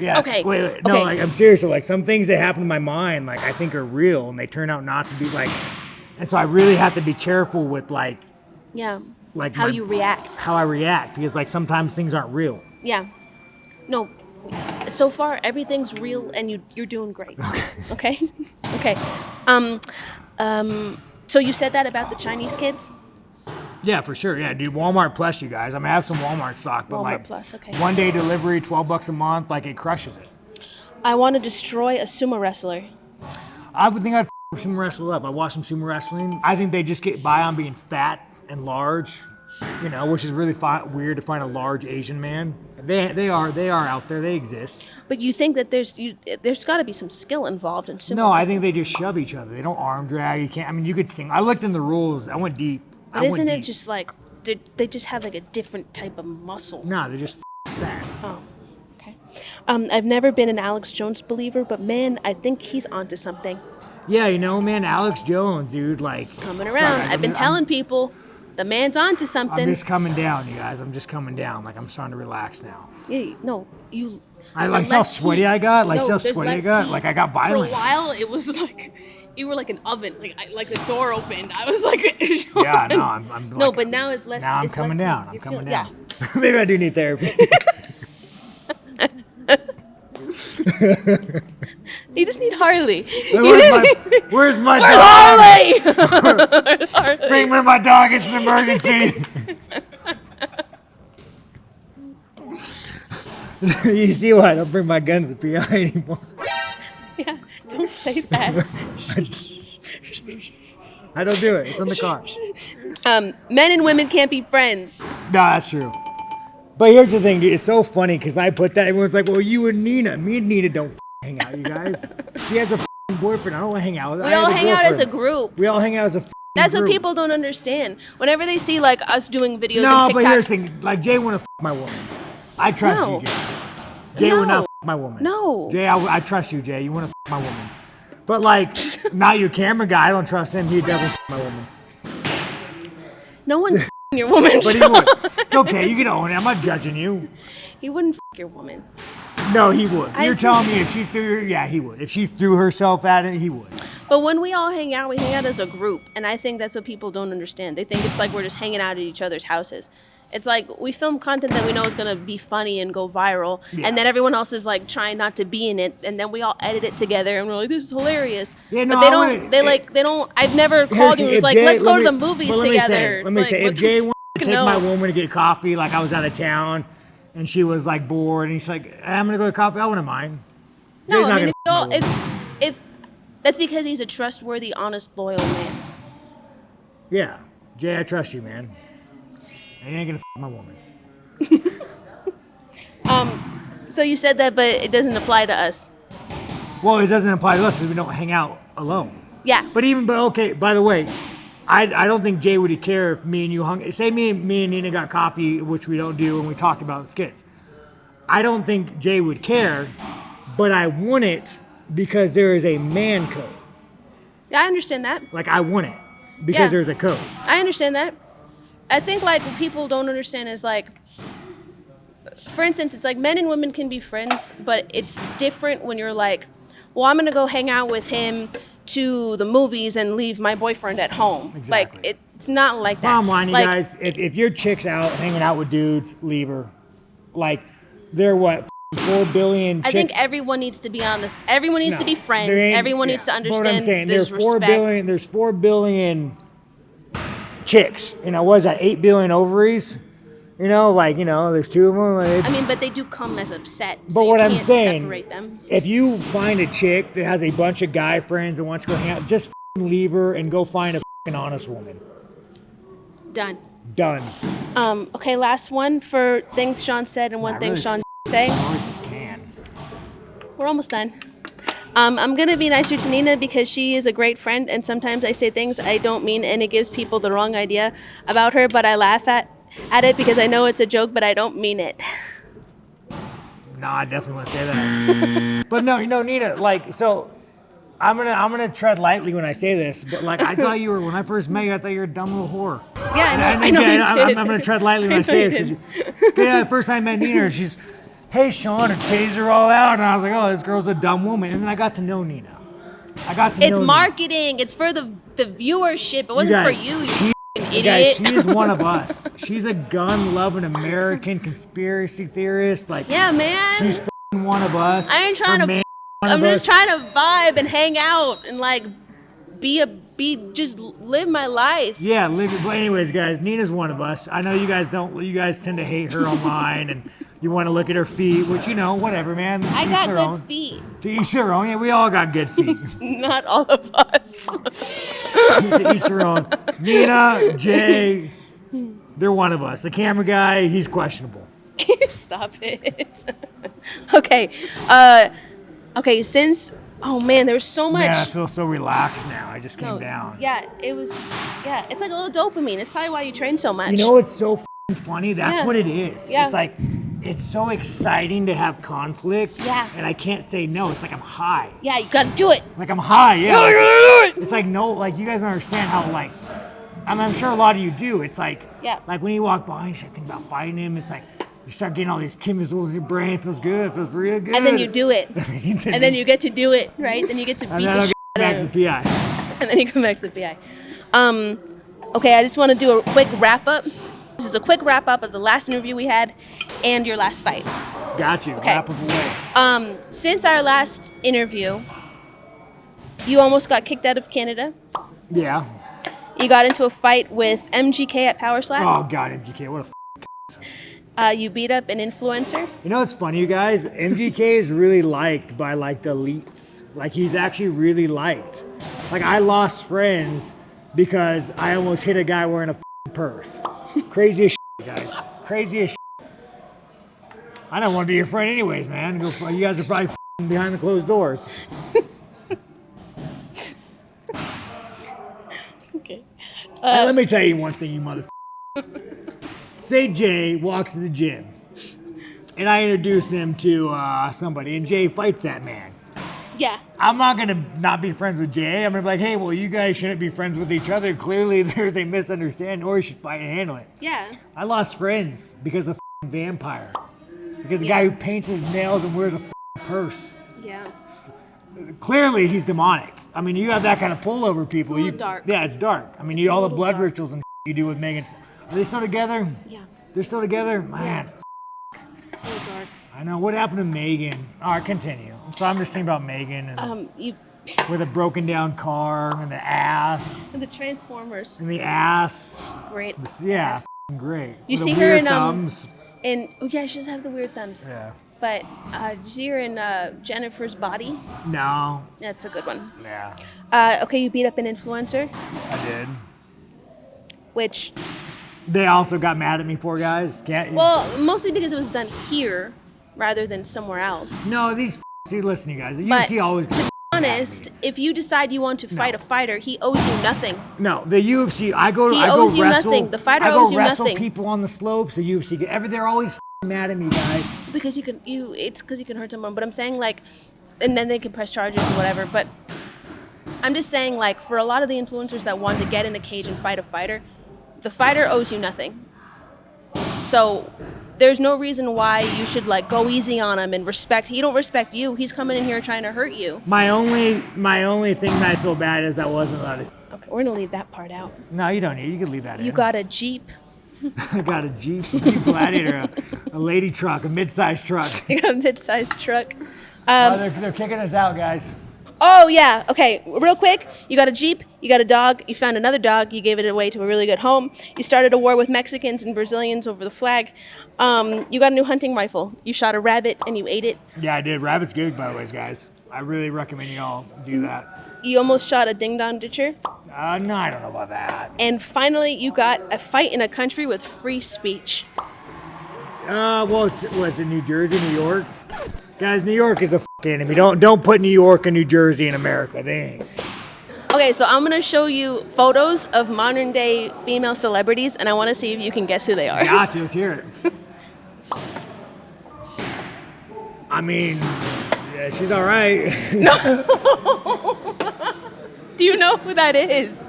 Yes. Okay, Wait. No, okay. like I'm serious. Like some things that happen in my mind, like I think are real, and they turn out not to be. Like, and so I really have to be careful with like Yeah. Like how my- you react. how I react because like sometimes things aren't real. Yeah. No. So far, everything's real, and you're doing great. Okay. Okay. So you said that about the Chinese kids? Yeah, for sure. Yeah, dude. Walmart Plus, you guys. I mean, I have some Walmart stock, but Walmart like Plus, okay. 1 day delivery, $12 a month, like it crushes it. I want to destroy a sumo wrestler. I would think I'd sumo wrestle up. I watch some sumo wrestling. I think they just get by on being fat and large, you know, which is really weird to find a large Asian man. They are out there. They exist. But you think that there's got to be some skill involved in sumo? No, I wrestling. think they just shove each other. They don't arm drag. You can't. I mean, you could sing. I looked in the rules. I went deep. But isn't it just like they just have like a different type of muscle? No, they're just fat. Oh, okay. I've never been an Alex Jones believer, but man, I think he's onto something. Yeah, you know, man, Alex Jones, dude, like Coming sorry, around. guys, I've been telling people, the man's onto I'm something. just coming down, you guys. I'm just coming down. Like I'm starting to relax now. Yeah, no, you. I like see how less sweaty heat. I got. Like No, see how there's sweaty I less got. heat. Like I got For a violent. while, it was like you were like an oven. Like the door opened. I was like, Yeah, no, I'm no, like, but now it's less. now I'm it's coming less down. heat. I'm You coming feel- down. Maybe I do need therapy. You just need Harley. Where's my Where's dog? Harley? Where's Harley? Bring me my dog. It's an emergency. You see why I don't bring my gun to the PI anymore? Yeah, don't say that. I don't do it. It's in the car. Men and women can't be friends. No, that's true. But here's the thing, dude. It's so funny because I put that. Everyone's like, "Well, you and Nina. Me and Nina don't hang out, you guys. She has a boyfriend. I don't hang out with her. We I all have hang out as a girlfriend. group. We all hang out as a. That's what group. people don't understand. Whenever they see like us doing videos No, and but here's the TikToks. thing. Like Jay wanna my woman. I trust No. you, Jay. Jay would No. not my woman. No. Jay, I trust you, Jay. You wanna my woman. But like, not your camera guy. I don't trust him. He'd definitely my woman. No one's your woman. But he Sean. would. It's okay. You can own it. I'm not judging you. He wouldn't your woman. No, he would. I You're do. telling me if she threw, yeah, he would. If she threw herself at it, he would. But when we all hang out, we hang out as a group, and I think that's what people don't understand. They think it's like we're just hanging out at each other's houses. It's like we film content that we know is gonna be funny and go viral, Yeah. and then everyone else is like trying not to be in it, and then we all edit it together, and we're like, "This is hilarious." Yeah, no, but they I don't. wouldn't- They don't. I've never Here's called you and the- was if like, Jay- "Let's go let to the me- movies but let me together." say, let me It's say, like, if what the Jay f- wanted to take no. my woman to get coffee, like I was out of town, and she was like bored, and she's like, "I'm gonna go to coffee," I wouldn't mind. No, Jay's I not mean, gonna if that's because he's a trustworthy, honest, loyal man. Yeah, Jay, I trust you, man. And you ain't gonna my woman. So you said that, but it doesn't apply to us. Well, it doesn't apply to us because we don't hang out alone. Yeah. But okay. By the way, I don't think Jay would care if me and you hung. Say me and Nina got coffee, which we don't do, and we talked about skits. I don't think Jay would care, but I want it because there is a man code. Yeah, I understand that. Like I want it because Yeah. there's a code. I understand that. I think like what people don't understand is like, for instance, it's like men and women can be friends, but it's different when you're like, well, I'm gonna go hang out with him to the movies and leave my boyfriend at home. Exactly. Like it's not like that. Bottom line, you Like, guys, if your chick's out hanging out with dudes, leave her. Like they're what 4 billion chicks. I think everyone needs to be on this. Everyone needs to be friends. there ain't- Everyone needs to But what I'm understand saying, there's there's 4 respect. billion. There's 4 billion chicks. What is that? 8 billion ovaries. There's 2 of them. I mean, but they do come as upset. But So what you I'm can't saying, separate them. if you find a chick that has a bunch of guy friends and wants to go hang out, just leave her and go find a honest woman. Done. Done. Okay, last one for things Sean said and one thing Sean say. This can. We're almost done. I'm gonna be nicer to Nina because she is a great friend, and sometimes I say things I don't mean, and it gives people the wrong idea about her. But I laugh at it because I know it's a joke, but I don't mean it. No, I definitely want to say that. But no, Nina, so I'm gonna tread lightly when I say this, but I thought you were, when I first met you, I thought you were a dumb little whore. Yeah, I know you did. I'm gonna tread lightly when I say this because the first time I met Nina, she's, hey Sean, her titties are all out, and I was like, oh, this girl's a dumb woman, and then I got to know Nina. It's marketing. It's for the viewership. It wasn't for you, you idiot. Guys, she is one of us. She's a gun-loving American conspiracy theorist. Yeah, man. She's one of us. I ain't trying to. I'm just trying to vibe and hang out and just live my life. Yeah, live it. But anyways, guys, Nina's one of us. I know you guys don't. You guys tend to hate her online, and you want to look at her feet, which whatever, man. I got good feet. To each their own. Yeah, we all got good feet. Not all of us. To each their own. Nina, Jay, they're one of us. The camera guy, he's questionable. Can you stop it? Okay. Okay, oh man, there's so much. Yeah, I feel so relaxed now. I just came down. Yeah, it's like a little dopamine. It's probably why you train so much. It's so funny? That's what it is. Yeah. It's it's so exciting to have conflict. Yeah. And I can't say no. It's like I'm high. Yeah, you gotta do it. I'm high, yeah. No, you're gonna do it. It's you guys don't understand how, I'm sure a lot of you do. It's yeah. When you walk by and you think about fighting him, it's you start getting all these chemicals in your brain. It feels good. It feels real good. And then you do it. And then you get to do it, right? Then you get to beat the shit back out to of the PI. And then you come back to the PI. Okay, I just want to do a quick wrap up. This is a quick wrap up of the last interview we had and your last fight. Got you. Okay. Wrap up away. Since our last interview, you almost got kicked out of Canada. Yeah. You got into a fight with MGK at Power Slap. Oh, God, MGK. What a you beat up an influencer. It's funny, you guys. MGK is really liked by the elites. He's actually really liked. I lost friends because I almost hit a guy wearing a purse. Crazy as shit, guys. Crazy as shit. I don't want to be your friend anyways, man. You guys are probably behind the closed doors. Okay. Let me tell you one thing, you motherfucker. Say Jay walks to the gym, and I introduce him to somebody, and Jay fights that man. Yeah. I'm not going to not be friends with Jay. I'm going to be like, hey, well, you guys shouldn't be friends with each other. Clearly, there's a misunderstanding, or you should fight and handle it. Yeah. I lost friends because of vampire. Because the guy who paints his nails and wears a purse. Yeah. Clearly, he's demonic. You have that kind of pull over people. It's a little dark. Yeah, it's dark. It's all the blood dark. rituals and you do with Megan. Are they still together? Yeah. They're still together? Man. It's a little dark. I know. What happened to Megan? All right, continue. So I'm just thinking about Megan and with a broken down car and the ass. And the Transformers. And the ass. Great. Yeah, Ass. great. You With see the her weird in thumbs. yeah, she does have the weird thumbs. Yeah. But did you see her in Jennifer's Body? No. That's a good one. Yeah. Okay, you beat up an influencer, I did. which, They also got mad at me for, guys. well, mostly because it was done here rather than somewhere else. No, see, listen, you guys. The But UFC always. to be honest, if you decide you want to fight a fighter, he owes you nothing. No, the UFC. I go owes you wrestle. nothing. The fighter I go owes you wrestle nothing. people on the slopes. The UFC. They're always mad at me, guys. Because it's because you can hurt someone. But I'm saying and then they can press charges or whatever. But I'm just saying for a lot of the influencers that want to get in a cage and fight a fighter, the fighter owes you nothing. So there's no reason why you should go easy on him and respect. He don't respect you. He's coming in here trying to hurt you. My only thing that I feel bad is I wasn't allowed to. Okay, we're gonna leave that part out. No, you don't need. You can leave that in. You got a Jeep I got a Jeep Gladiator, a lady truck, a mid-sized truck. You got a mid-sized truck. They're kicking us out, guys. Oh, yeah. Okay, real quick. You got a Jeep, you got a dog, you found another dog, you gave it away to a really good home. You started a war with Mexicans and Brazilians over the flag. You got a new hunting rifle. You shot a rabbit and you ate it. Yeah, I did. Rabbit's good, by the way, guys. I really recommend you all do that. You almost shot a ding-dong ditcher. No, I don't know about that. And finally, you got a fight in a country with free speech. Well, it's in New Jersey, New York. Guys, New York is a enemy. Don't put New York and New Jersey in America. They ain't. Okay, so I'm gonna show you photos of modern day female celebrities, and I want to see if you can guess who they are. Gotcha, let's hear it. I mean, yeah, she's all right. Do you know who that is?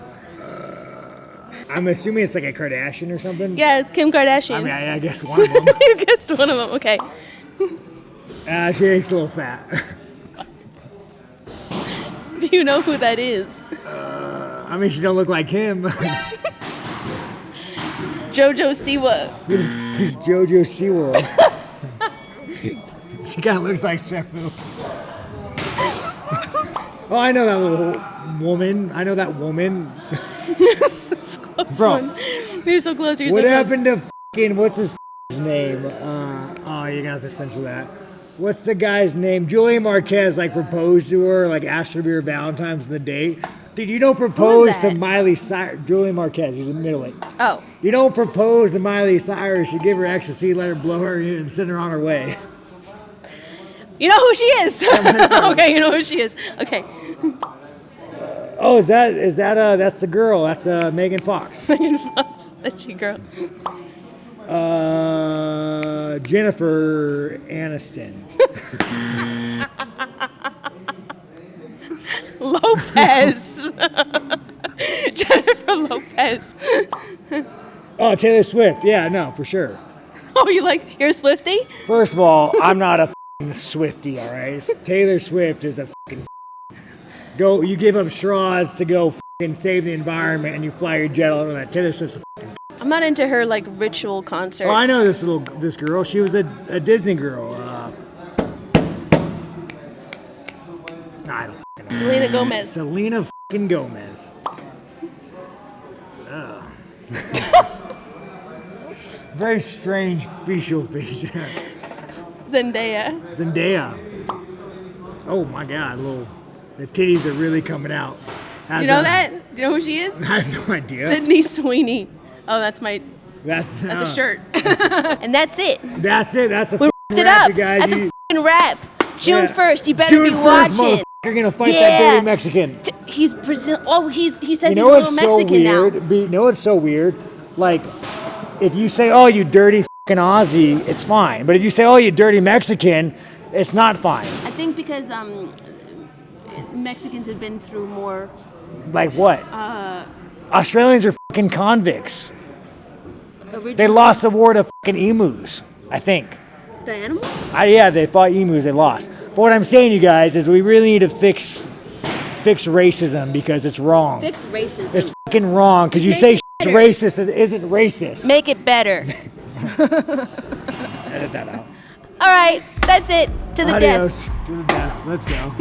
I'm assuming it's like a Kardashian or something. Yeah, it's Kim Kardashian. I mean, I guess one of them. You guessed one of them. Okay. She looks a little fat. Do you know who that is? I mean, she don't look like him. JoJo Siwa. He's JoJo SeaWorld. She kind of looks like Samu. Oh, I know that little woman. I know that woman. That's a close Bro. one. You're so close. You're What so close. happened to what's his name? Oh, you're gonna have to censor that. What's the guy's name? Julia Marquez proposed to her, asked her to be her Valentine's on the date. Dude, you don't propose to that? Miley Cyrus. Julia Marquez, he's a middleweight. Oh. You don't propose to Miley Cyrus. You give her ecstasy, let her blow her, and send her on her way. You know who she is. Okay, you know who she is. Okay. Oh, that's the girl. That's Megan Fox. Megan Fox. That's your girl. Jennifer Aniston. Lopez. Jennifer Lopez. Oh, Taylor Swift. Yeah, no, for sure. Oh, you're a Swiftie? First of all, I'm not a f***ing Swiftie, all right? Taylor Swift is a f***ing go. You give up straws to go f***ing save the environment, and you fly your jet all over that. Taylor Swift's a f***ing. I'm not into her ritual concerts. Oh, I know this girl. She was a Disney girl. I don't f***ing know. Selena Gomez. Selena f***ing Gomez. Very strange facial feature. Zendaya. Oh my God, the titties are really coming out. Do you know that? Do you know who she is? I have no idea. Sydney Sweeney. Oh, that's a shirt. And that's it. That's it. That's a We f***ing wrapped it wrap, up. you guys. That's a f***ing wrap. June 1st, you better June be 1st, watching. You're gonna fight that dirty Mexican. He's Brazil. Oh, he says he's a You know little what's so Mexican weird? now. You know what's so weird? If you say, "Oh, you dirty f***ing Aussie," it's fine. But if you say, "Oh, you dirty Mexican," it's not fine. I think because Mexicans have been through more. Like what? Australians are f***ing convicts. They lost the war to f***ing emus, I think. The animal? Yeah, they fought emus, they lost. But what I'm saying, you guys, is we really need to fix racism because it's wrong. Fix racism. It's f***ing wrong because you Make say it it's better. racist, it isn't racist. Make it better. Edit that out. All right, that's it. To the death. Adios. To the death. Let's go.